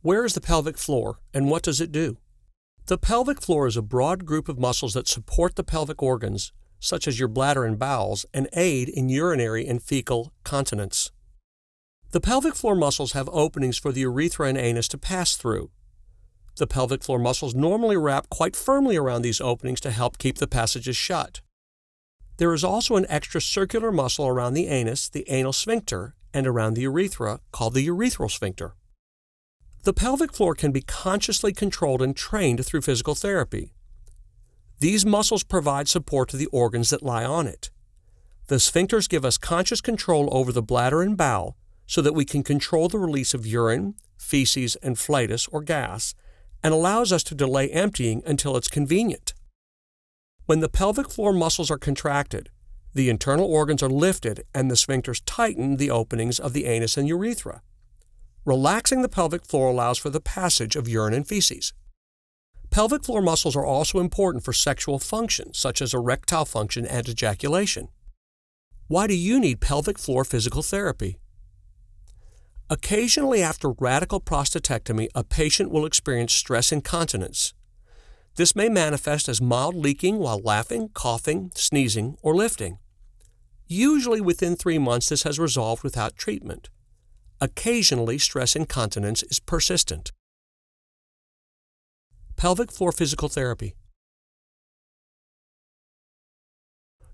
Where is the pelvic floor, and what does it do? The pelvic floor is a broad group of muscles that support the pelvic organs, such as your bladder and bowels, and aid in urinary and fecal continence. The pelvic floor muscles have openings for the urethra and anus to pass through. The pelvic floor muscles normally wrap quite firmly around these openings to help keep the passages shut. There is also an extra circular muscle around the anus, the anal sphincter, and around the urethra, called the urethral sphincter. The pelvic floor can be consciously controlled and trained through physical therapy. These muscles provide support to the organs that lie on it. The sphincters give us conscious control over the bladder and bowel so that we can control the release of urine, feces, and flatus or gas, and allows us to delay emptying until it's convenient. When the pelvic floor muscles are contracted, the internal organs are lifted and the sphincters tighten the openings of the anus and urethra. Relaxing the pelvic floor allows for the passage of urine and feces. Pelvic floor muscles are also important for sexual function, such as erectile function and ejaculation. Why do you need pelvic floor physical therapy? Occasionally after radical prostatectomy, a patient will experience stress incontinence. This may manifest as mild leaking while laughing, coughing, sneezing, or lifting. Usually within 3 months, this has resolved without treatment. Occasionally, stress incontinence is persistent. Pelvic floor physical therapy.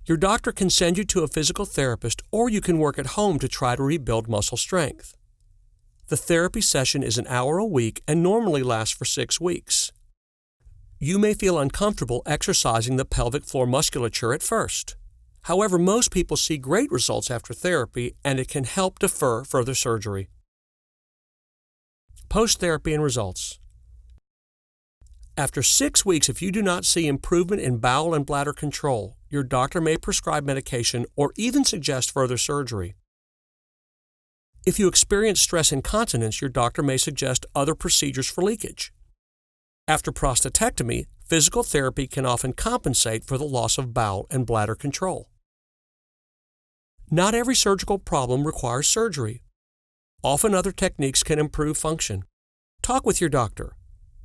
Your doctor can send you to a physical therapist, or you can work at home to try to rebuild muscle strength. The therapy session is an hour a week and normally lasts for 6 weeks. You may feel uncomfortable exercising the pelvic floor musculature at first. However, most people see great results after therapy, and it can help defer further surgery. Post-therapy and results. After 6 weeks, if you do not see improvement in bowel and bladder control, your doctor may prescribe medication or even suggest further surgery. If you experience stress incontinence, your doctor may suggest other procedures for leakage. After prostatectomy, physical therapy can often compensate for the loss of bowel and bladder control. Not every surgical problem requires surgery. Often other techniques can improve function. Talk with your doctor.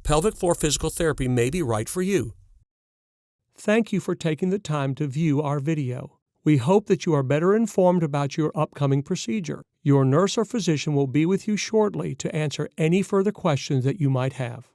Pelvic floor physical therapy may be right for you. Thank you for taking the time to view our video. We hope that you are better informed about your upcoming procedure. Your nurse or physician will be with you shortly to answer any further questions that you might have.